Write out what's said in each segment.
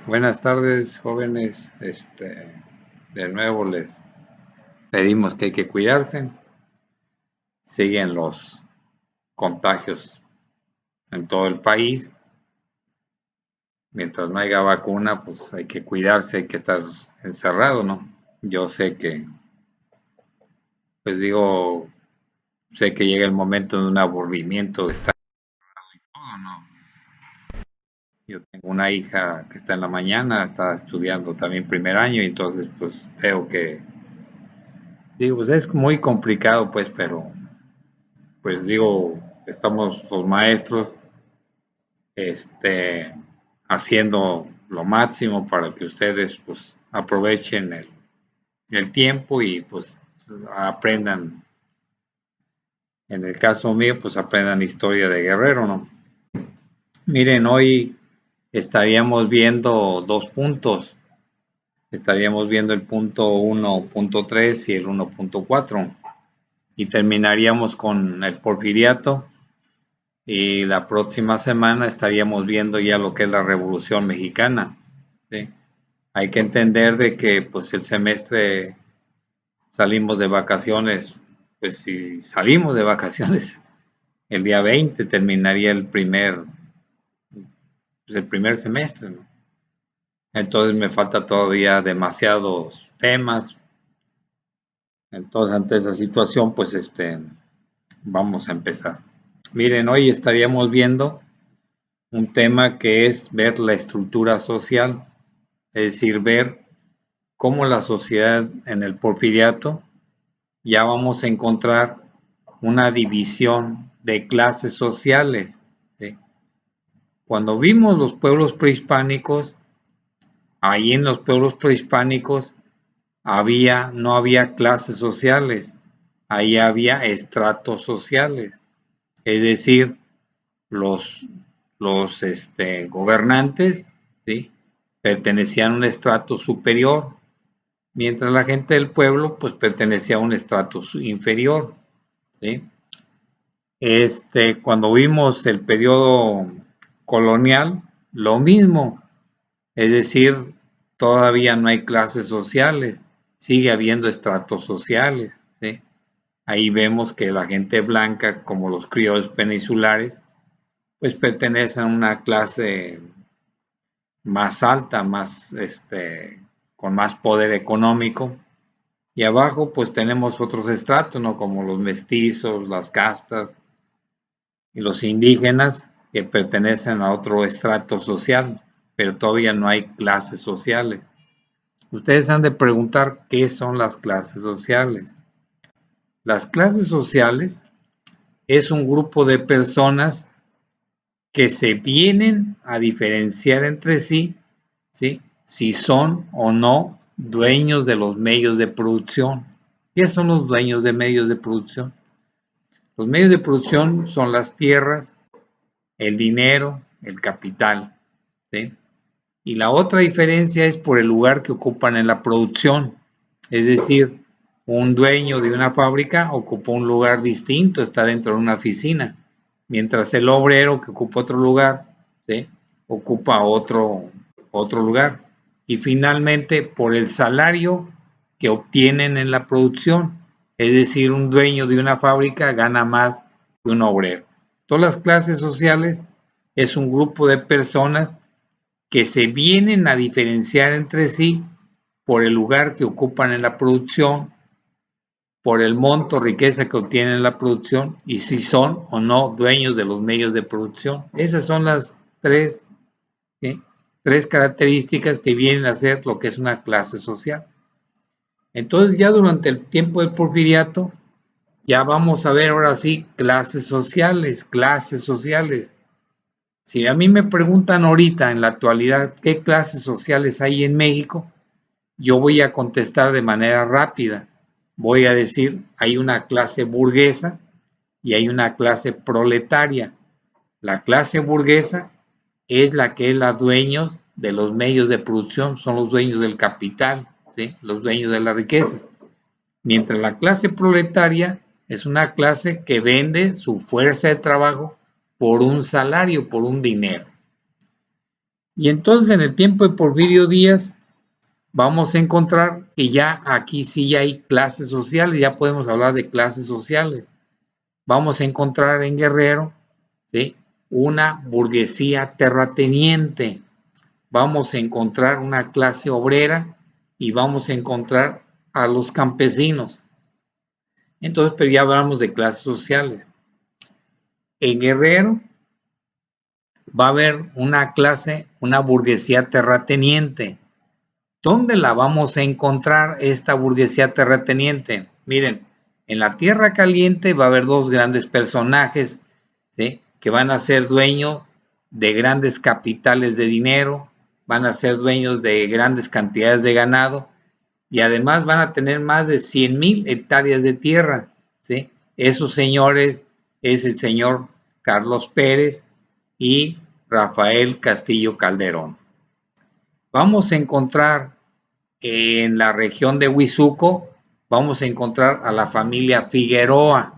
Buenas tardes, jóvenes. De nuevo les pedimos que hay que cuidarse. Siguen los contagios en todo el país. Mientras no haya vacuna, pues hay que cuidarse, hay que estar encerrado, ¿no? Yo sé que, pues digo, sé que llega el momento de un aburrimiento de estar todo, ¿no? Yo tengo una hija que está en la mañana, está estudiando también primer año, y entonces pues veo que, digo, pues es muy complicado, pues, pero pues digo, estamos los maestros este, haciendo lo máximo para que ustedes pues aprovechen el tiempo y pues aprendan, en el caso mío, pues aprendan historia de Guerrero, ¿no? Miren, hoy estaríamos viendo dos puntos. Estaríamos viendo el punto 1.3 y el 1.4 y terminaríamos con el Porfiriato. Y la próxima semana estaríamos viendo ya lo que es la Revolución Mexicana, ¿sí? Hay que entender de que pues el semestre salimos de vacaciones, pues si salimos de vacaciones el día 20 terminaría el primer semestre, ¿no? Entonces me falta todavía demasiados temas. Entonces ante esa situación pues vamos a empezar. Miren, hoy estaríamos viendo un tema que es ver la estructura social, es decir, ver cómo la sociedad en el porfiriato ya vamos a encontrar una división de clases sociales, ¿sí? Cuando vimos los pueblos prehispánicos, ahí en los pueblos prehispánicos no había clases sociales, ahí había estratos sociales, es decir, los, los gobernantes, ¿sí?, pertenecían a un estrato superior, mientras la gente del pueblo pues pertenecía a un estrato inferior, ¿sí? Cuando vimos el periodo colonial, lo mismo, es decir, todavía no hay clases sociales, sigue habiendo estratos sociales, ¿sí? Ahí vemos que la gente blanca, como los criollos peninsulares, pues pertenecen a una clase más alta, con más poder económico. Y abajo pues tenemos otros estratos, ¿no? Como los mestizos, las castas y los indígenas que pertenecen a otro estrato social, pero todavía no hay clases sociales. Ustedes han de preguntar qué son las clases sociales. Las clases sociales es un grupo de personas que se vienen a diferenciar entre sí, ¿sí?, si son o no dueños de los medios de producción. ¿Qué son los dueños de medios de producción? Los medios de producción son las tierras, el dinero, el capital, ¿sí? Y la otra diferencia es por el lugar que ocupan en la producción. Es decir, un dueño de una fábrica ocupa un lugar distinto, está dentro de una oficina, mientras el obrero que ocupa otro lugar, ¿sí?, ocupa otro lugar. Y finalmente, por el salario que obtienen en la producción, es decir, un dueño de una fábrica gana más que un obrero. Todas las clases sociales es un grupo de personas que se vienen a diferenciar entre sí por el lugar que ocupan en la producción, por el monto riqueza que obtienen en la producción y si son o no dueños de los medios de producción. Esas son las ¿sí?, tres características que vienen a ser lo que es una clase social. Entonces ya durante el tiempo del porfiriato ya vamos a ver ahora sí clases sociales, clases sociales. Si a mí me preguntan ahorita en la actualidad qué clases sociales hay en México, yo voy a contestar de manera rápida. Voy a decir, hay una clase burguesa y hay una clase proletaria. La clase burguesa es la que es la dueños de los medios de producción, son los dueños del capital, ¿sí?, los dueños de la riqueza. Mientras la clase proletaria es una clase que vende su fuerza de trabajo por un salario, por un dinero. Y entonces en el tiempo de Porfirio Díaz vamos a encontrar que ya aquí sí ya hay clases sociales, ya podemos hablar de clases sociales. Vamos a encontrar en Guerrero, ¿sí?, una burguesía terrateniente, vamos a encontrar una clase obrera y vamos a encontrar a los campesinos. Entonces, pero ya hablamos de clases sociales. En Guerrero va a haber una clase, una burguesía terrateniente. ¿Dónde la vamos a encontrar esta burguesía terrateniente? Miren, en la Tierra Caliente va a haber dos grandes personajes, ¿sí?, que van a ser dueños de grandes capitales de dinero, van a ser dueños de grandes cantidades de ganado y además van a tener más de 100,000 hectáreas de tierra, ¿sí? Esos señores es el señor Carlos Pérez y Rafael Castillo Calderón. Vamos a encontrar en la región de Huizuco, vamos a encontrar a la familia Figueroa,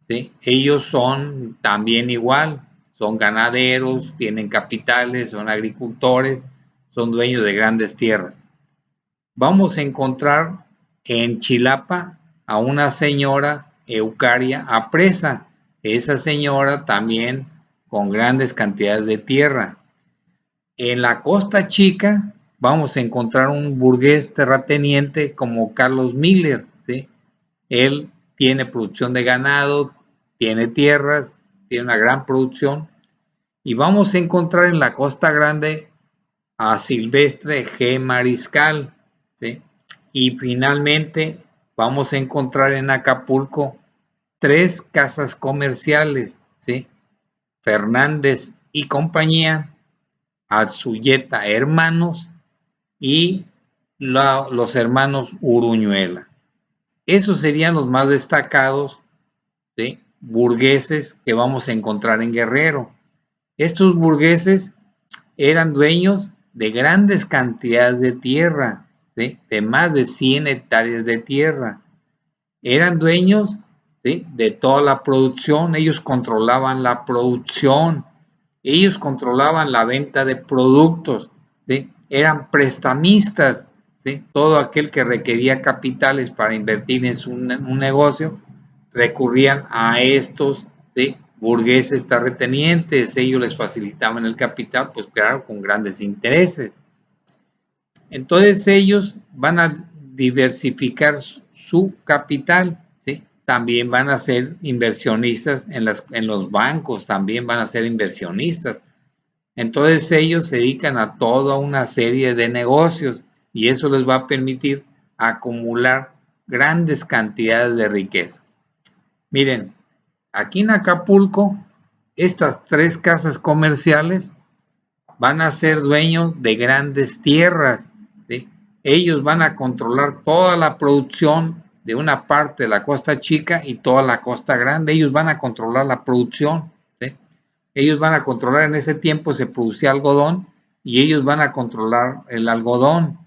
¿sí? Ellos son también igual, son ganaderos, tienen capitales, son agricultores, son dueños de grandes tierras. Vamos a encontrar en Chilapa a una señora Eucaria Apresa, esa señora también con grandes cantidades de tierra. En la Costa Chica vamos a encontrar un burgués terrateniente como Carlos Miller, ¿sí? Él tiene producción de ganado, tiene tierras, tiene una gran producción. Y vamos a encontrar en la Costa Grande a Silvestre G. Mariscal, ¿sí? Y finalmente vamos a encontrar en Acapulco 3 casas comerciales, ¿sí? Fernández y compañía, Azuyeta Hermanos y los hermanos Uruñuela. Esos serían los más destacados, ¿sí?, burgueses que vamos a encontrar en Guerrero. Estos burgueses eran dueños de grandes cantidades de tierra, ¿sí?, de más de 100 hectáreas de tierra. Eran dueños, ¿sí?, de toda la producción, ellos controlaban la producción, ellos controlaban la venta de productos, ¿sí?, eran prestamistas, ¿sí?, todo aquel que requería capitales para invertir en un negocio, recurrían a estos, ¿sí?, burgueses terratenientes, ellos les facilitaban el capital, pues claro, con grandes intereses. Entonces ellos van a diversificar su capital, ¿sí? También van a ser inversionistas en los bancos, también van a ser inversionistas. Entonces ellos se dedican a toda una serie de negocios y eso les va a permitir acumular grandes cantidades de riqueza. Miren, aquí en Acapulco, estas 3 casas comerciales van a ser dueños de grandes tierras, ¿sí? Ellos van a controlar toda la producción de una parte de la Costa Chica y toda la Costa Grande. Ellos van a controlar la producción, ¿sí? Ellos van a controlar, en ese tiempo se producía algodón y ellos van a controlar el algodón.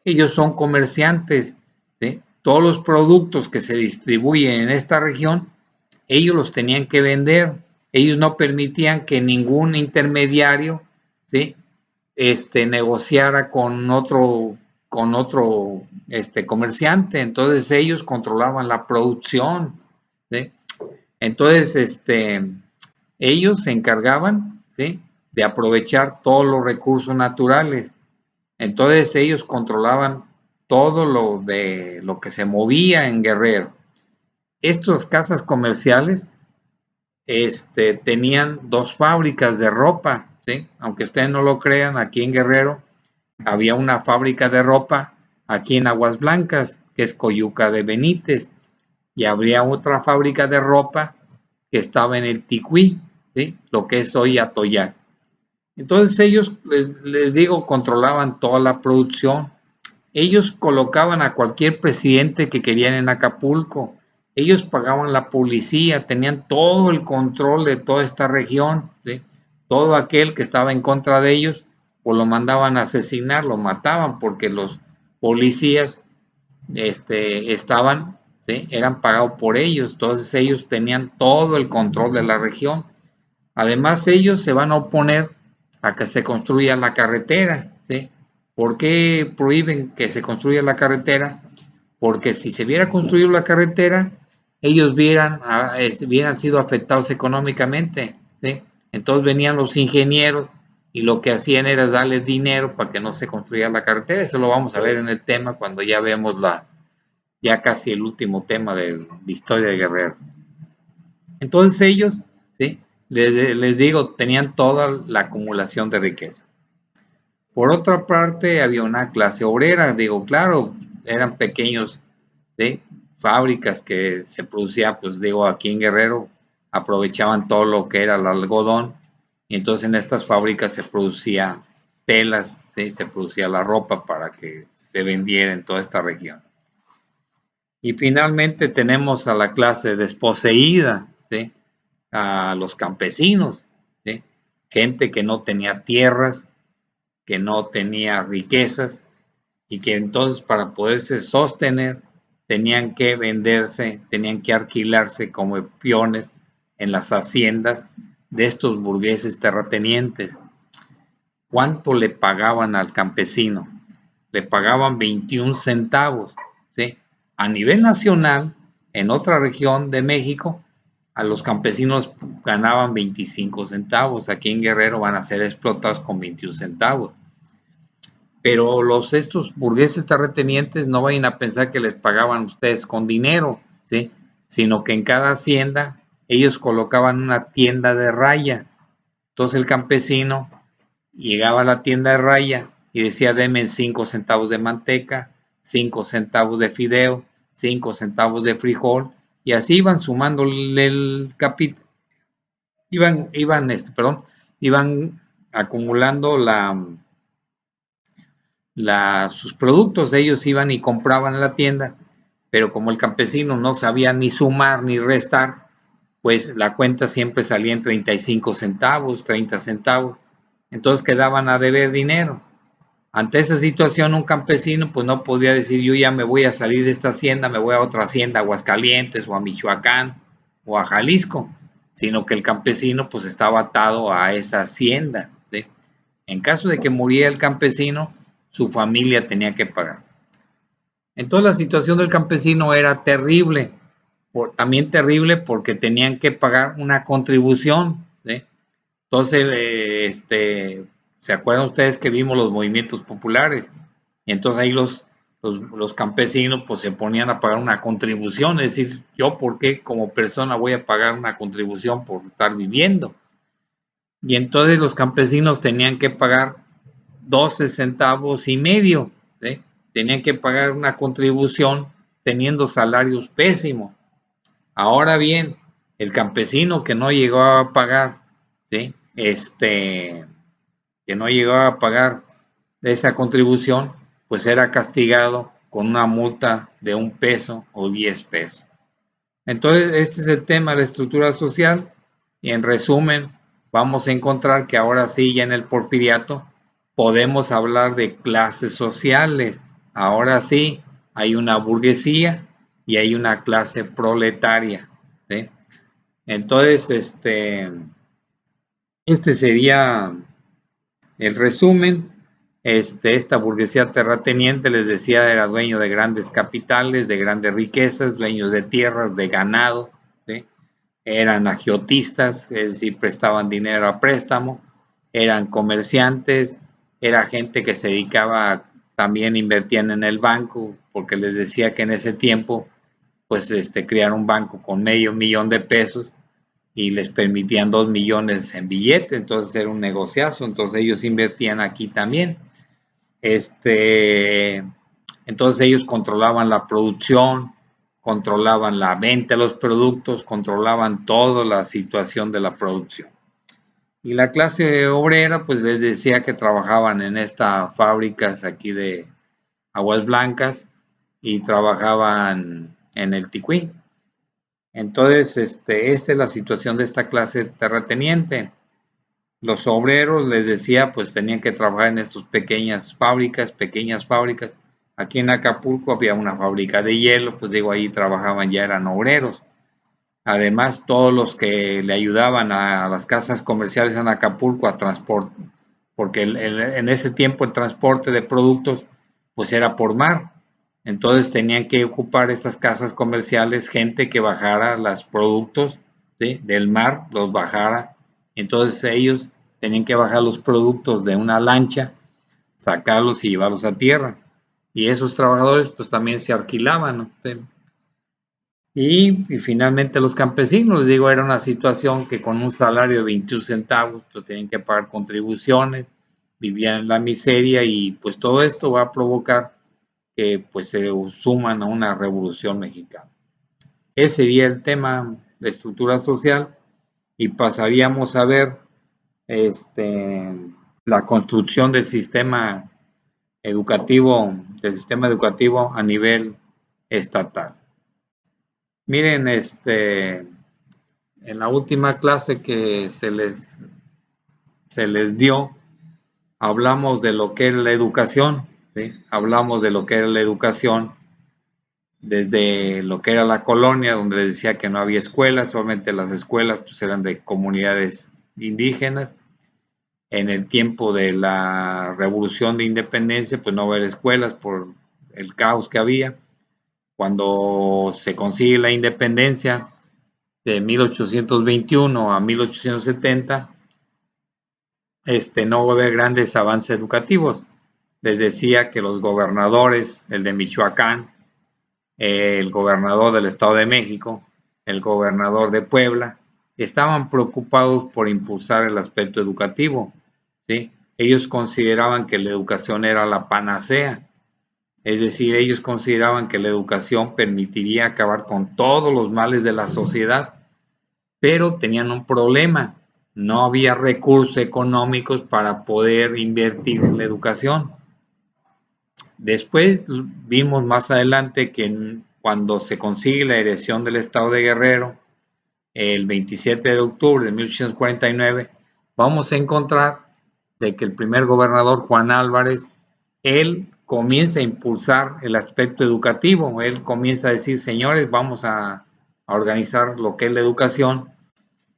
Ellos son comerciantes, ¿sí? Todos los productos que se distribuyen en esta región, ellos los tenían que vender. Ellos no permitían que ningún intermediario, ¿sí?, negociara con otro comerciante. Entonces ellos controlaban la producción, ¿sí? Entonces ellos se encargaban, ¿sí?, de aprovechar todos los recursos naturales. Entonces ellos controlaban todo lo que se movía en Guerrero. Estas casas comerciales tenían 2 fábricas de ropa, ¿sí? Aunque ustedes no lo crean, aquí en Guerrero había una fábrica de ropa aquí en Aguas Blancas, que es Coyuca de Benítez, y habría otra fábrica de ropa que estaba en el Ticuí, ¿sí?, lo que es hoy Atoyac. Entonces ellos, les digo, controlaban toda la producción. Ellos colocaban a cualquier presidente que querían en Acapulco. Ellos pagaban la policía, tenían todo el control de toda esta región, ¿sí? Todo aquel que estaba en contra de ellos, pues lo mandaban a asesinar, lo mataban, porque los policías estaban, ¿sí?, eran pagados por ellos, entonces ellos tenían todo el control de la región. Además, ellos se van a oponer a que se construya la carretera, ¿sí? ¿Por qué prohíben que se construya la carretera? Porque si se hubiera construido la carretera, ellos hubieran sido afectados económicamente, ¿sí? Entonces venían los ingenieros y lo que hacían era darles dinero para que no se construyera la carretera. Eso lo vamos a ver en el tema cuando ya vemos ya casi el último tema de historia de Guerrero. Entonces ellos, ¿sí? Les digo, tenían toda la acumulación de riqueza. Por otra parte, había una clase obrera, digo, claro, eran pequeños, ¿sí? Fábricas que se producía, pues digo, aquí en Guerrero aprovechaban todo lo que era el algodón y entonces en estas fábricas se producía telas, ¿sí? Se producía la ropa para que se vendiera en toda esta región. Y finalmente tenemos a la clase desposeída, ¿sí? A los campesinos, ¿sí? Gente que no tenía tierras, que no tenía riquezas y que entonces para poderse sostener tenían que venderse, tenían que alquilarse como peones en las haciendas de estos burgueses terratenientes. ¿Cuánto le pagaban al campesino? Le pagaban 21 centavos, ¿sí? A nivel nacional, en otra región de México, a los campesinos ganaban 25 centavos. Aquí en Guerrero van a ser explotados con 21 centavos. Pero estos burgueses terratenientes no vayan a pensar que les pagaban ustedes con dinero, ¿sí? Sino que en cada hacienda ellos colocaban una tienda de raya. Entonces el campesino llegaba a la tienda de raya y decía, deme 5 centavos de manteca, 5 centavos de fideo, 5 centavos de frijol, y así iban sumándole el capital, iban acumulando sus productos. Ellos iban y compraban en la tienda, pero como el campesino no sabía ni sumar ni restar, pues la cuenta siempre salía en 35 centavos, 30 centavos, entonces quedaban a deber dinero. Ante esa situación, un campesino pues no podía decir, yo ya me voy a salir de esta hacienda, me voy a otra hacienda, a Aguascalientes o a Michoacán o a Jalisco, sino que el campesino pues estaba atado a esa hacienda, ¿sí? En caso de que muriera el campesino, su familia tenía que pagar. Entonces la situación del campesino era terrible, también terrible porque tenían que pagar una contribución, ¿sí? Entonces, ¿se acuerdan ustedes que vimos los movimientos populares? Y entonces ahí los campesinos pues se ponían a pagar una contribución, es decir, yo por qué como persona voy a pagar una contribución por estar viviendo. Y entonces los campesinos tenían que pagar 12 centavos y medio, ¿sí? Tenían que pagar una contribución teniendo salarios pésimos. Ahora bien, el campesino que no llegó a pagar, ¿sí? Que no llegaba a pagar esa contribución, pues era castigado con una multa de 1 peso o 10 pesos. Entonces, este es el tema de la estructura social y en resumen, vamos a encontrar que ahora sí, ya en el porfiriato, podemos hablar de clases sociales. Ahora sí, hay una burguesía y hay una clase proletaria, ¿sí? Entonces, este sería el resumen. Esta burguesía terrateniente, les decía, era dueño de grandes capitales, de grandes riquezas, dueños de tierras, de ganado, ¿sí? Eran agiotistas, es decir, prestaban dinero a préstamo, eran comerciantes, era gente que se dedicaba, también invertían en el banco, porque les decía que en ese tiempo, pues, crearon un banco con $500,000 y les permitían 2 millones en billete, entonces era un negociazo, entonces ellos invertían aquí también. Entonces ellos controlaban la producción, controlaban la venta de los productos, controlaban toda la situación de la producción. Y la clase obrera, pues les decía que trabajaban en estas fábricas aquí de Aguas Blancas y trabajaban en el Ticuí. Entonces, esta es la situación de esta clase terrateniente. Los obreros, les decía, pues tenían que trabajar en estas pequeñas fábricas. Aquí en Acapulco había una fábrica de hielo, pues digo, ahí trabajaban, ya eran obreros. Además, todos los que le ayudaban a las casas comerciales en Acapulco porque en ese tiempo el transporte de productos pues era por mar. Entonces tenían que ocupar estas casas comerciales gente que bajara los productos, ¿sí?, del mar, los bajara. Entonces ellos tenían que bajar los productos de una lancha, sacarlos y llevarlos a tierra. Y esos trabajadores pues también se alquilaban, ¿no? Y finalmente los campesinos, les digo, era una situación que con un salario de 21 centavos pues tenían que pagar contribuciones, vivían en la miseria, y pues todo esto va a provocar que pues se suman a una revolución mexicana. Ese sería el tema de estructura social, y pasaríamos a ver este, la construcción del sistema educativo a nivel estatal. Miren, en la última clase que se les dio, hablamos de lo que era la educación, ¿sí? Hablamos de lo que era la educación desde lo que era la colonia, donde les decía que no había escuelas, solamente las escuelas pues, eran de comunidades indígenas. En el tiempo de la Revolución de Independencia, pues no había escuelas por el caos que había. Cuando se consigue la independencia de 1821 a 1870, no hubo grandes avances educativos. Les decía que los gobernadores, el de Michoacán, el gobernador del Estado de México, el gobernador de Puebla, estaban preocupados por impulsar el aspecto educativo, ¿sí? Ellos consideraban que la educación era la panacea, es decir, ellos consideraban que la educación permitiría acabar con todos los males de la sociedad, pero tenían un problema: no había recursos económicos para poder invertir en la educación. Después vimos más adelante que cuando se consigue la erección del Estado de Guerrero, el 27 de octubre de 1849, vamos a encontrar de que el primer gobernador, Juan Álvarez, él comienza a impulsar el aspecto educativo. Él comienza a decir: señores, vamos a organizar lo que es la educación.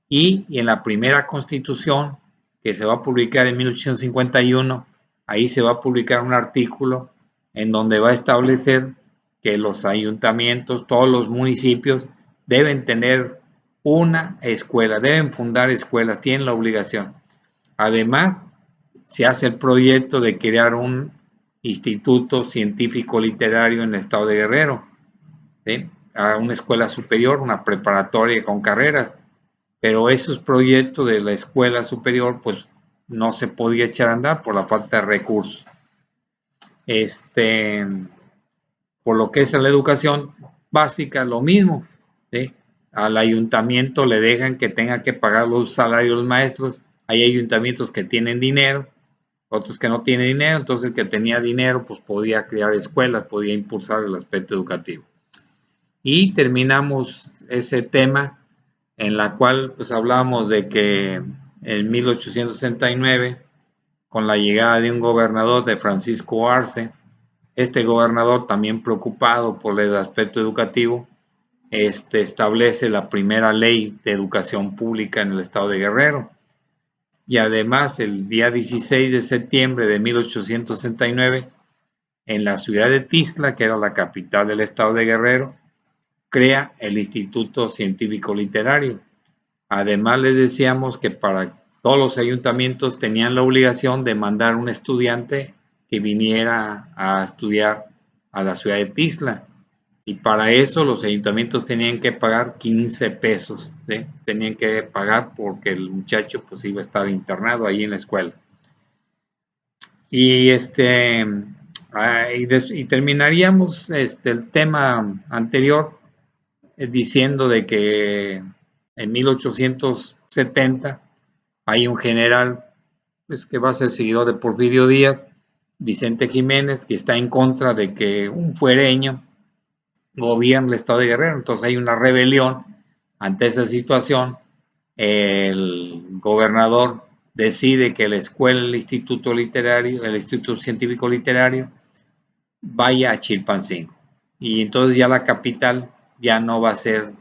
Y en la primera constitución, que se va a publicar en 1851, ahí se va a publicar un artículo en donde va a establecer que los ayuntamientos, todos los municipios, deben tener una escuela, deben fundar escuelas, tienen la obligación. Además, se hace el proyecto de crear un instituto científico literario en el estado de Guerrero, ¿sí?, a una escuela superior, una preparatoria con carreras. Pero esos proyectos de la escuela superior pues no se podía echar a andar por la falta de recursos. Por lo que es la educación básica, lo mismo, ¿sí? Al ayuntamiento le dejan que tenga que pagar los salarios de los maestros. Hay ayuntamientos que tienen dinero, otros que no tienen dinero. Entonces el que tenía dinero pues podía crear escuelas, podía impulsar el aspecto educativo. Y terminamos ese tema en la cual pues hablamos de que en 1869, con la llegada de un gobernador, de Francisco Arce, este gobernador, también preocupado por el aspecto educativo, establece la primera ley de educación pública en el estado de Guerrero. Y además, el día 16 de septiembre de 1869, en la ciudad de Tixla, que era la capital del estado de Guerrero, crea el Instituto Científico Literario. Además, les decíamos que para todos los ayuntamientos tenían la obligación de mandar un estudiante que viniera a estudiar a la ciudad de Tixla. Y para eso los ayuntamientos tenían que pagar 15 pesos, ¿sí? Tenían que pagar porque el muchacho pues iba a estar internado ahí en la escuela. Y y terminaríamos el tema anterior diciendo de que en 1870 hay un general pues, que va a ser seguidor de Porfirio Díaz, Vicente Jiménez, que está en contra de que un fuereño gobierne el estado de Guerrero. Entonces hay una rebelión ante esa situación. El gobernador decide que la escuela, el Instituto Literario, el Instituto Científico Literario, vaya a Chilpancingo. Y entonces ya la capital ya no va a ser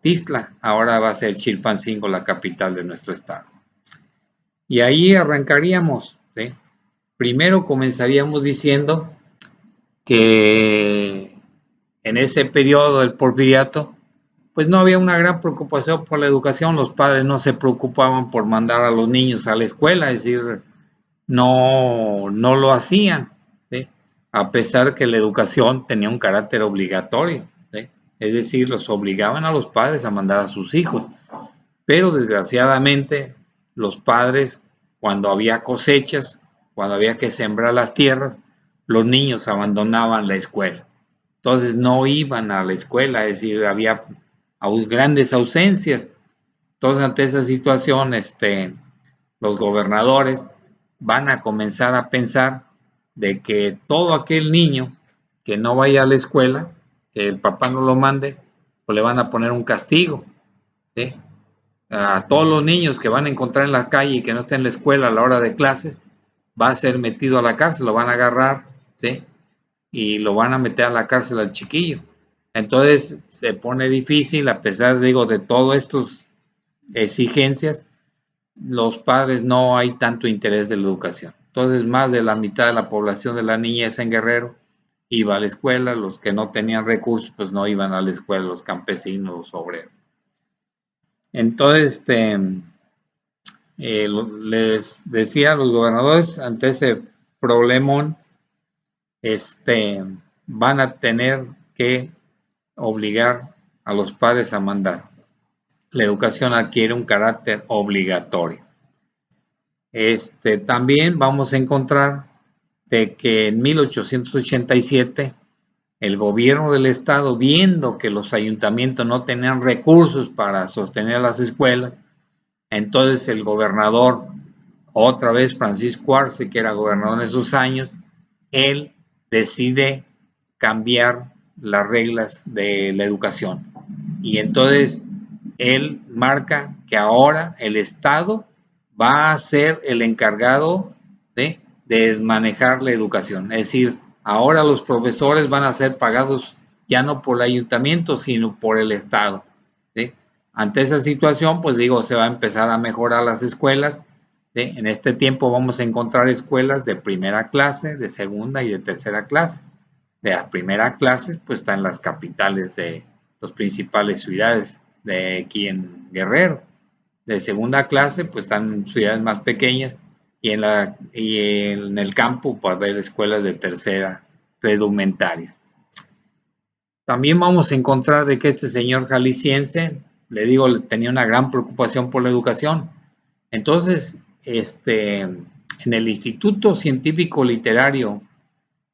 Tixla, ahora va a ser Chilpancingo la capital de nuestro estado. Y ahí arrancaríamos, ¿sí? Primero comenzaríamos diciendo que en ese periodo del porfiriato, pues no había una gran preocupación por la educación, los padres no se preocupaban por mandar a los niños a la escuela, es decir, no lo hacían, ¿sí? A pesar que la educación tenía un carácter obligatorio, ¿sí? Es decir, los obligaban a los padres a mandar a sus hijos, pero desgraciadamente los padres, cuando había cosechas, cuando había que sembrar las tierras, los niños abandonaban la escuela. Entonces no iban a la escuela, es decir, había grandes ausencias. Entonces, ante esa situación, los gobernadores van a comenzar a pensar de que todo aquel niño que no vaya a la escuela, que el papá no lo mande, pues le van a poner un castigo, ¿sí? A todos los niños que van a encontrar en la calle y que no estén en la escuela a la hora de clases, va a ser metido a la cárcel, lo van a agarrar, ¿sí? Y lo van a meter a la cárcel al chiquillo. Entonces se pone difícil, a pesar, digo, de todas estas exigencias, los padres no hay tanto interés de la educación. Entonces, más de la mitad de la población de la niñez en Guerrero iba a la escuela, los que no tenían recursos, pues no iban a la escuela, los campesinos, los obreros. Entonces, les decía a los gobernadores, ante ese problemón, van a tener que obligar a los padres a mandar. La educación adquiere un carácter obligatorio. También vamos a encontrar de que en 1887 el gobierno del estado, viendo que los ayuntamientos no tenían recursos para sostener las escuelas, entonces el gobernador, otra vez Francisco Arce, que era gobernador en esos años, él decide cambiar las reglas de la educación. Y entonces él marca que ahora el Estado va a ser el encargado de manejar la educación. Es decir, ahora los profesores van a ser pagados ya no por el ayuntamiento, sino por el Estado, ¿sí? Ante esa situación, pues digo, se va a empezar a mejorar las escuelas, ¿sí? En este tiempo vamos a encontrar escuelas de primera clase, de segunda y de tercera clase. De la primera clase, pues están las capitales de las principales ciudades de aquí en Guerrero. De segunda clase, pues están ciudades más pequeñas y en el campo, pues haber escuelas de tercera redumentarias. También vamos a encontrar de que este señor jalisciense, le digo, tenía una gran preocupación por la educación. Entonces, en el Instituto Científico Literario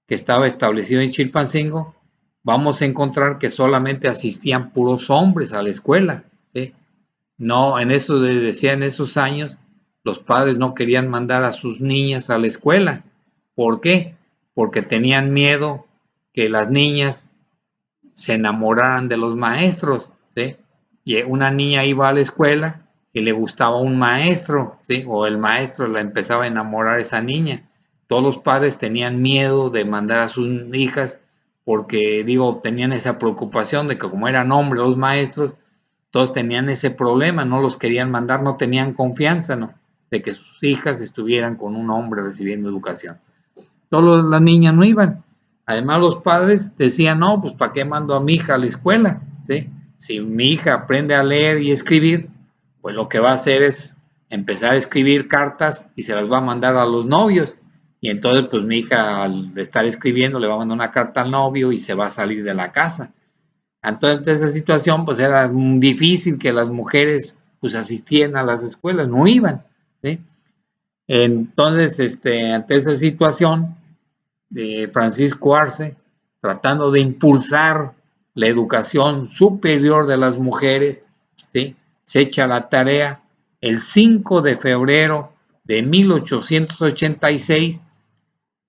que estaba establecido en Chilpancingo, vamos a encontrar que solamente asistían puros hombres a la escuela, ¿sí? No, en eso decía en esos años, los padres no querían mandar a sus niñas a la escuela. ¿Por qué? Porque tenían miedo que las niñas se enamoraran de los maestros, ¿sí? Y una niña iba a la escuela y le gustaba un maestro, ¿sí? O el maestro la empezaba a enamorar a esa niña. Todos los padres tenían miedo de mandar a sus hijas porque, digo, tenían esa preocupación de que como eran hombres los maestros, todos tenían ese problema, no los querían mandar, no tenían confianza, ¿no? De que sus hijas estuvieran con un hombre recibiendo educación. Todas las niñas no iban. Además, los padres decían, no, pues ¿para qué mando a mi hija a la escuela? ¿Sí? Si mi hija aprende a leer y escribir, pues lo que va a hacer es empezar a escribir cartas y se las va a mandar a los novios. Y entonces, pues mi hija al estar escribiendo le va a mandar una carta al novio y se va a salir de la casa. Entonces, esa situación, pues era difícil que las mujeres pues asistieran a las escuelas, no iban, ¿sí? Entonces, ante esa situación, de Francisco Arce, tratando de impulsar la educación superior de las mujeres, ¿sí? Se echa la tarea el 5 de febrero de 1886,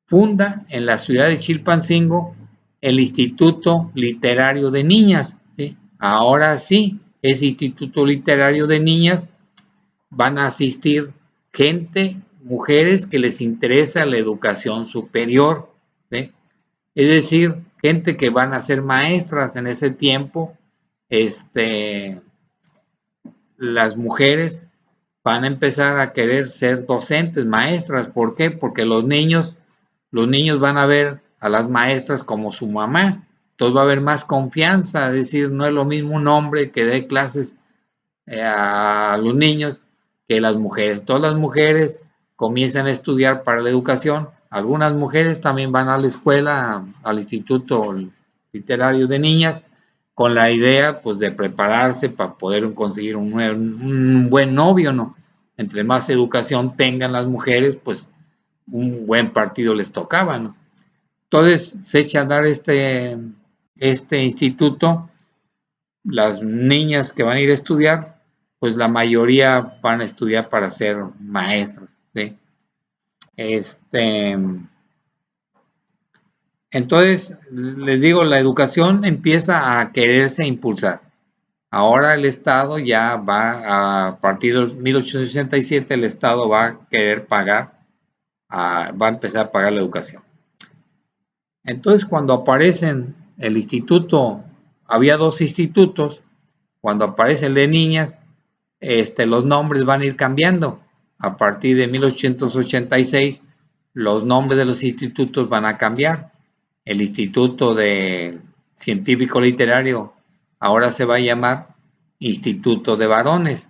funda en la ciudad de Chilpancingo el Instituto Literario de Niñas, ¿sí? Ahora sí, ese Instituto Literario de Niñas van a asistir gente, mujeres que les interesa la educación superior, ¿sí? Es decir, gente que van a ser maestras en ese tiempo, las mujeres van a empezar a querer ser docentes, maestras. ¿Por qué? Porque los niños van a ver a las maestras como su mamá. Entonces va a haber más confianza, es decir, no es lo mismo un hombre que dé clases a los niños que las mujeres. Todas las mujeres comienzan a estudiar para la educación. Algunas mujeres también van a la escuela, al Instituto Literario de Niñas, con la idea pues de prepararse para poder conseguir un buen novio, ¿no? Entre más educación tengan las mujeres, pues un buen partido les tocaba, ¿no? Entonces se echa a andar este instituto, las niñas que van a ir a estudiar, pues la mayoría van a estudiar para ser maestras, ¿sí? Entonces, les digo, la educación empieza a quererse impulsar. Ahora el Estado ya va, a partir de 1867, el Estado va a querer pagar, va a empezar a pagar la educación. Entonces, cuando aparecen el instituto, había dos institutos, cuando aparece el de niñas, los nombres van a ir cambiando. A partir de 1886, los nombres de los institutos van a cambiar. El Instituto de Científico Literario ahora se va a llamar Instituto de Varones.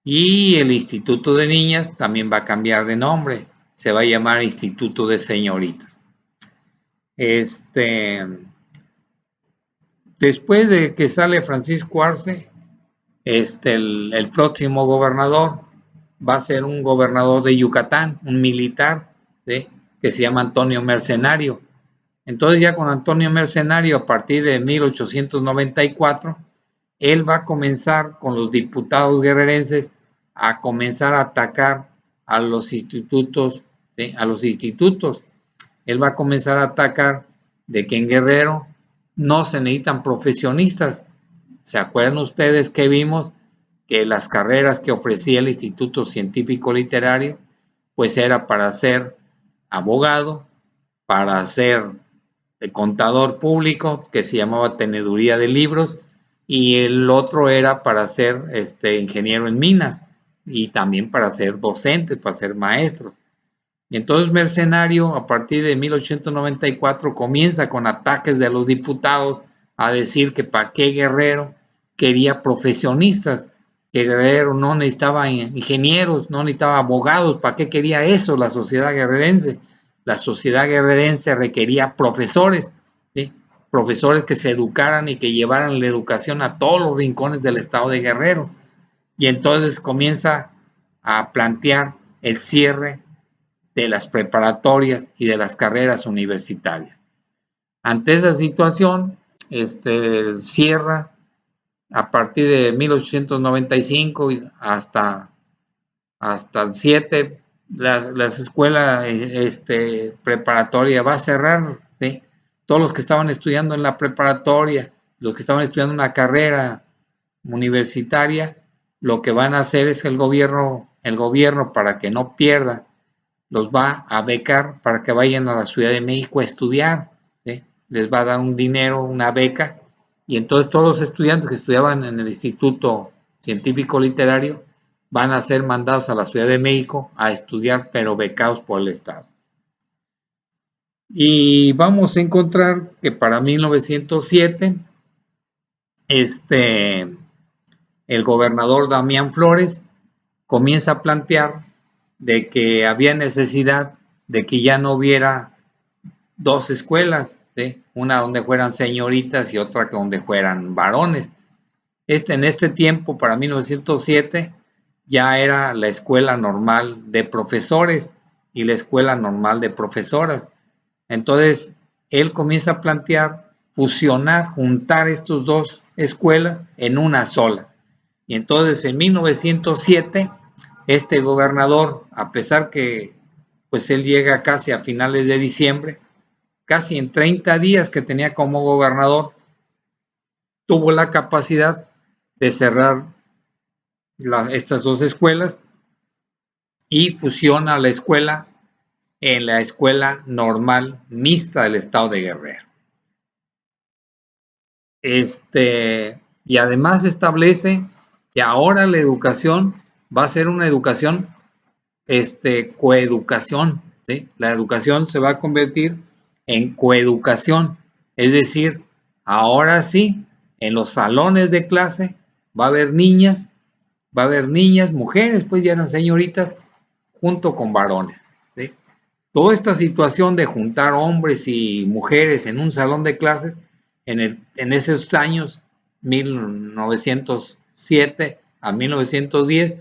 Y el Instituto de Niñas también va a cambiar de nombre. Se va a llamar Instituto de Señoritas. Después de que sale Francisco Arce, el próximo gobernador va a ser un gobernador de Yucatán, un militar, ¿sí? Que se llama Antonio Mercenario. Entonces ya con Antonio Mercenario, a partir de 1894, él va a comenzar con los diputados guerrerenses a comenzar a atacar a los institutos, ¿sí? A los institutos. Él va a comenzar a atacar de que en Guerrero no se necesitan profesionistas. ¿Se acuerdan ustedes que vimos que las carreras que ofrecía el Instituto Científico Literario, pues era para ser abogado, para ser contador público, que se llamaba teneduría de libros, y el otro era para ser ingeniero en minas y también para ser docente, para ser maestro. Y entonces Mercenario, a partir de 1894, comienza con ataques de los diputados a decir que para qué Guerrero quería profesionistas, que Guerrero no necesitaba ingenieros, no necesitaba abogados, ¿para qué quería eso la sociedad guerrerense? La sociedad guerrerense requería profesores, ¿sí? Profesores que se educaran y que llevaran la educación a todos los rincones del estado de Guerrero. Y entonces comienza a plantear el cierre de las preparatorias y de las carreras universitarias. Ante esa situación, cierra a partir de 1895 hasta el 7, las escuelas preparatoria va a cerrar, ¿sí? Todos los que estaban estudiando en la preparatoria, los que estaban estudiando una carrera universitaria, lo que van a hacer es que el gobierno para que no pierda, los va a becar para que vayan a la Ciudad de México a estudiar, ¿sí? Les va a dar un dinero, una beca, y entonces todos los estudiantes que estudiaban en el Instituto Científico Literario van a ser mandados a la Ciudad de México a estudiar, pero becados por el Estado. Y vamos a encontrar que para 1907, el gobernador Damián Flores comienza a plantear de que había necesidad de que ya no hubiera dos escuelas, ¿sí? Una donde fueran señoritas y otra donde fueran varones. En este tiempo, para 1907, ya era la escuela normal de profesores y la escuela normal de profesoras. Entonces, él comienza a plantear fusionar, juntar estas dos escuelas en una sola. Y entonces, en 1907, este gobernador, a pesar que pues él llega casi a finales de diciembre, casi en 30 días que tenía como gobernador, tuvo la capacidad de cerrar estas dos escuelas y fusiona la escuela en la escuela normal mixta del estado de Guerrero. Y además establece que ahora la educación va a ser una educación, coeducación, ¿sí? La educación se va a convertir en coeducación, es decir, ahora sí, en los salones de clase va a haber niñas, mujeres, pues ya eran señoritas, junto con varones, ¿sí? Toda esta situación de juntar hombres y mujeres en un salón de clases en esos años 1907 a 1910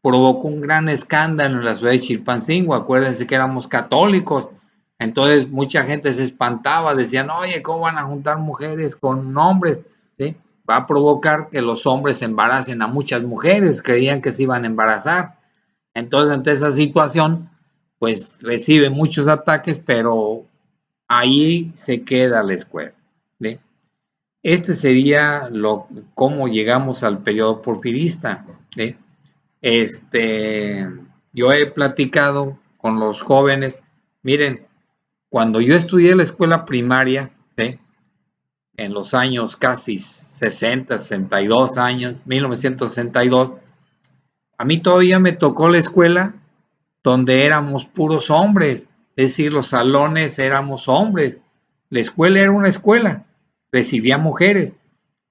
provocó un gran escándalo en la ciudad de Chilpancingo. Acuérdense que éramos católicos, entonces mucha gente se espantaba, decían, oye, ¿cómo van a juntar mujeres con hombres? ¿Sí? Va a provocar que los hombres embaracen a muchas mujeres, creían que se iban a embarazar. Entonces, ante esa situación, pues recibe muchos ataques, pero ahí se queda la escuela, ¿sí? Este sería cómo llegamos al periodo porfirista, ¿sí? Yo he platicado con los jóvenes, miren, cuando yo estudié la escuela primaria, ¿sí? En los años casi 60, 62 años, 1962, a mí todavía me tocó la escuela donde éramos puros hombres, es decir, los salones éramos hombres, la escuela era una escuela, recibía mujeres,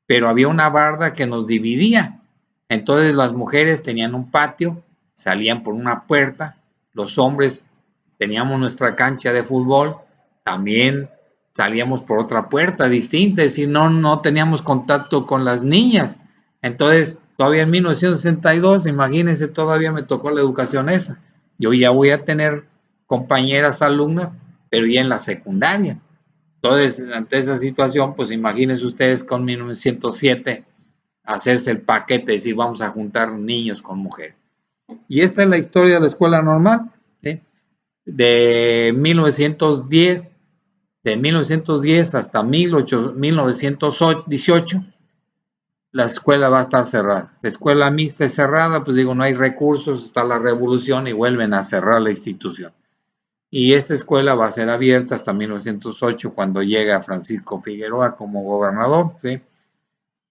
pero había una barda que nos dividía. Entonces las mujeres tenían un patio, salían por una puerta, los hombres teníamos nuestra cancha de fútbol, también salíamos por otra puerta distinta, es decir, no teníamos contacto con las niñas. Entonces, todavía en 1962, imagínense, todavía me tocó la educación esa. Yo ya voy a tener compañeras alumnas, pero ya en la secundaria. Entonces, ante esa situación, pues imagínense ustedes con 1907 hacerse el paquete, decir, vamos a juntar niños con mujeres. Y esta es la historia de la escuela normal, ¿sí? De 1910, de 1910 hasta 1918, la escuela va a estar cerrada. La escuela mixta es cerrada, pues digo, no hay recursos, está la revolución y vuelven a cerrar la institución. Y esta escuela va a ser abierta hasta 1908, cuando llega Francisco Figueroa como gobernador, ¿sí?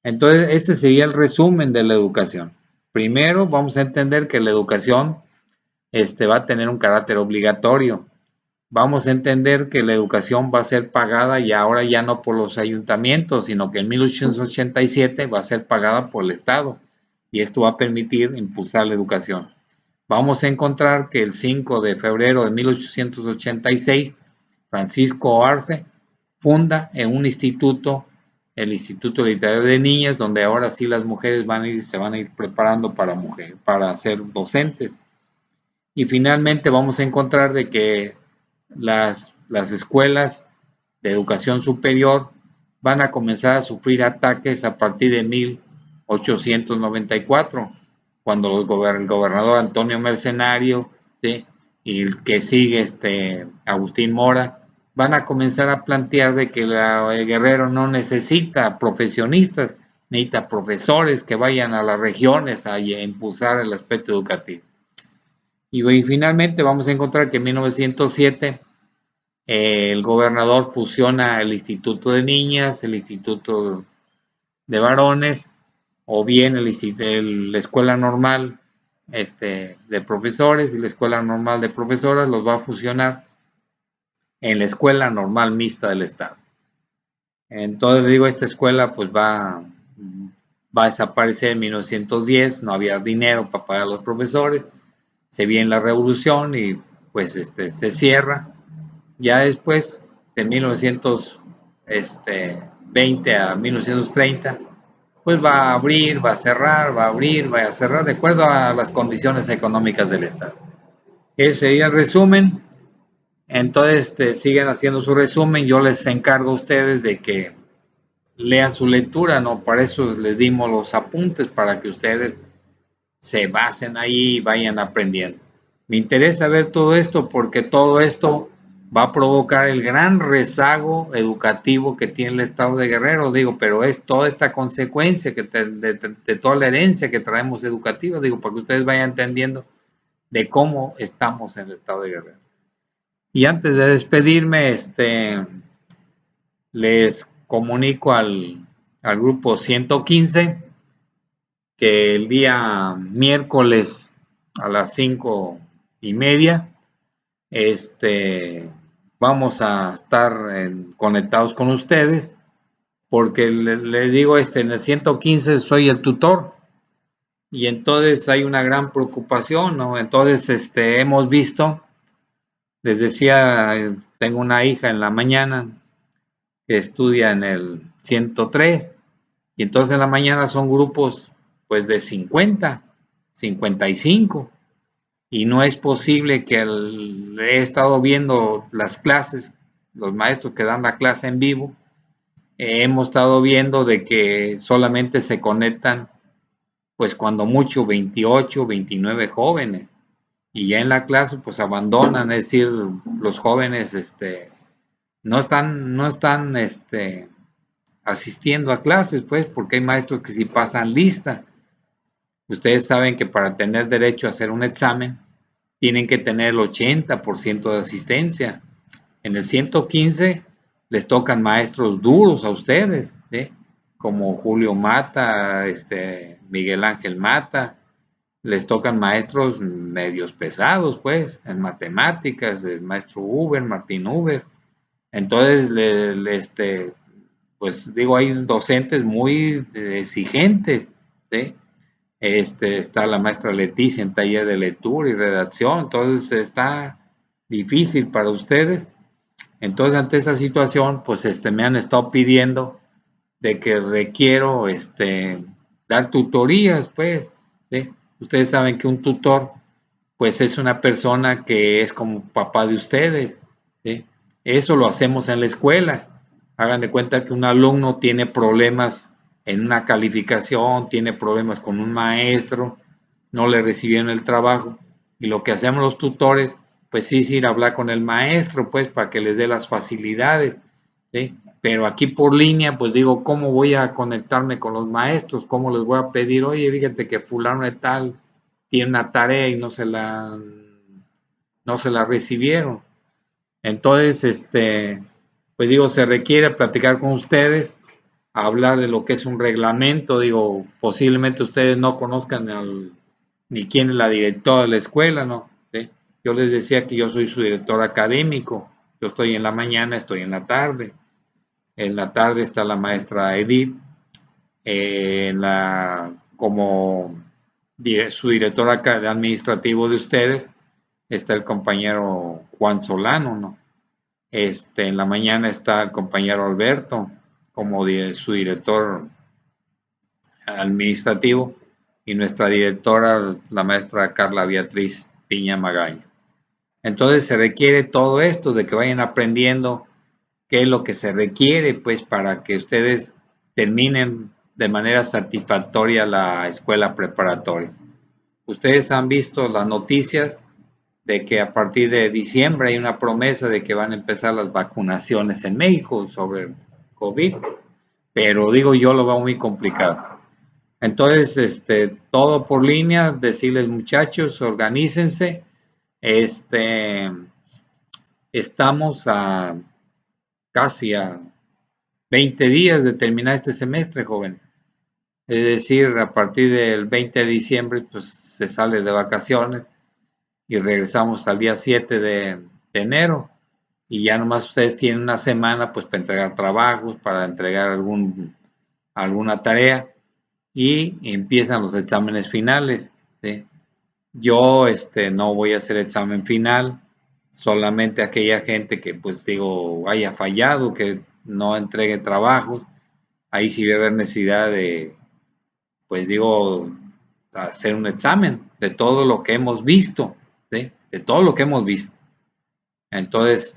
Entonces, este sería el resumen de la educación. Primero, vamos a entender que la educación va a tener un carácter obligatorio. Vamos a entender que la educación va a ser pagada y ahora ya no por los ayuntamientos, sino que en 1887 va a ser pagada por el Estado. Y esto va a permitir impulsar la educación. Vamos a encontrar que el 5 de febrero de 1886, Francisco Arce funda en un instituto, el Instituto Literario de Niñas, donde ahora sí las mujeres se van a ir preparando para ser docentes. Y finalmente vamos a encontrar de que las escuelas de educación superior van a comenzar a sufrir ataques a partir de 1894, cuando el gobernador Antonio Mercenario, ¿sí? Y el que sigue Agustín Mora, van a comenzar a plantear de que el Guerrero no necesita profesionistas, necesita profesores que vayan a las regiones a impulsar el aspecto educativo. Y finalmente vamos a encontrar que en 1907 el gobernador fusiona el Instituto de Niñas, el Instituto de Varones, o bien la Escuela Normal de Profesores y la Escuela Normal de Profesoras, los va a fusionar en la Escuela Normal Mixta del Estado. Entonces, digo, esta escuela pues va a desaparecer en 1910, no había dinero para pagar a los profesores, se viene la revolución y pues se cierra. Ya después, de 1920 a 1930, pues va a abrir, va a cerrar, va a abrir, va a cerrar, de acuerdo a las condiciones económicas del Estado. Ese sería el resumen. Entonces, siguen haciendo su resumen. Yo les encargo a ustedes de que lean su lectura, ¿no? Para eso les dimos los apuntes, para que ustedes se basen ahí y vayan aprendiendo. Me interesa ver todo esto porque todo esto va a provocar el gran rezago educativo que tiene el Estado de Guerrero, digo, pero es toda esta consecuencia de toda la herencia que traemos educativa, digo, para que ustedes vayan entendiendo de cómo estamos en el Estado de Guerrero. Y antes de despedirme, les comunico al grupo 115 que el día miércoles a las 5:30. Vamos a estar conectados con ustedes, porque les digo, en el 115 soy el tutor, y entonces hay una gran preocupación, ¿no? Entonces, hemos visto, les decía, tengo una hija en la mañana que estudia en el 103, y entonces en la mañana son grupos pues de 50, 55, y no es posible que he estado viendo las clases, los maestros que dan la clase en vivo, hemos estado viendo de que solamente se conectan pues cuando mucho 28, 29 jóvenes, y ya en la clase pues abandonan, es decir, los jóvenes no están asistiendo a clases, pues, porque hay maestros que sí pasan lista. Ustedes saben que para tener derecho a hacer un examen tienen que tener el 80% de asistencia. En el 115 les tocan maestros duros a ustedes, ¿sí? Como Julio Mata, Miguel Ángel Mata. Les tocan maestros medios pesados, pues, en matemáticas, el maestro Uber, Martín Uber. Entonces, pues digo, hay docentes muy exigentes, ¿sí? Está la maestra Leticia en taller de lectura y redacción, entonces está difícil para ustedes. Entonces, ante esa situación, pues me han estado pidiendo de que requiero dar tutorías, pues, ¿sí? Ustedes saben que un tutor, pues, es una persona que es como papá de ustedes, ¿sí? Eso lo hacemos en la escuela. Hagan de cuenta que un alumno tiene problemas en una calificación, tiene problemas con un maestro, no le recibieron el trabajo, y lo que hacemos los tutores, pues sí es ir a hablar con el maestro, pues, para que les dé las facilidades, ¿sí? Pero aquí por línea, pues digo, ¿cómo voy a conectarme con los maestros? ¿Cómo les voy a pedir, oye, fíjate que fulano de tal tiene una tarea y no se la recibieron? Entonces, pues digo, se requiere platicar con ustedes, hablar de lo que es un reglamento. Digo, posiblemente ustedes no conozcan ni quién es la directora de la escuela, ¿no? ¿Sí? Yo les decía que yo soy su director académico. Yo estoy en la mañana, estoy en la tarde. En la tarde está la maestra Edith, como su director administrativo de ustedes está el compañero Juan Solano, ¿no? En la mañana está el compañero Alberto como su director administrativo, y nuestra directora, la maestra Carla Beatriz Piña Magaña. Entonces se requiere todo esto de que vayan aprendiendo qué es lo que se requiere, pues, para que ustedes terminen de manera satisfactoria la escuela preparatoria. Ustedes han visto las noticias de que a partir de diciembre hay una promesa de que van a empezar las vacunaciones en México sobre el COVID, pero digo, yo lo veo muy complicado. Entonces, todo por línea, decirles, muchachos, organícense. Estamos casi a 20 días de terminar este semestre, joven. Es decir, a partir del 20 de diciembre, pues se sale de vacaciones y regresamos al día 7 de enero. Y ya nomás ustedes tienen una semana, pues, para entregar trabajos, para entregar alguna tarea, y empiezan los exámenes finales, ¿sí? Yo, no voy a hacer examen final, solamente aquella gente que, pues, digo, haya fallado, que no entregue trabajos. Ahí sí va a haber necesidad de, pues, digo, hacer un examen de todo lo que hemos visto, ¿sí? De todo lo que hemos visto. Entonces,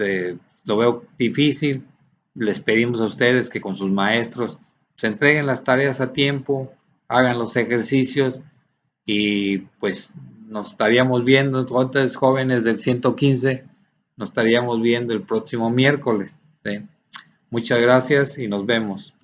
lo veo difícil. Les pedimos a ustedes que con sus maestros se entreguen las tareas a tiempo, hagan los ejercicios, y pues nos estaríamos viendo, entonces, jóvenes del 115, nos estaríamos viendo el próximo miércoles, ¿sí? Muchas gracias y nos vemos.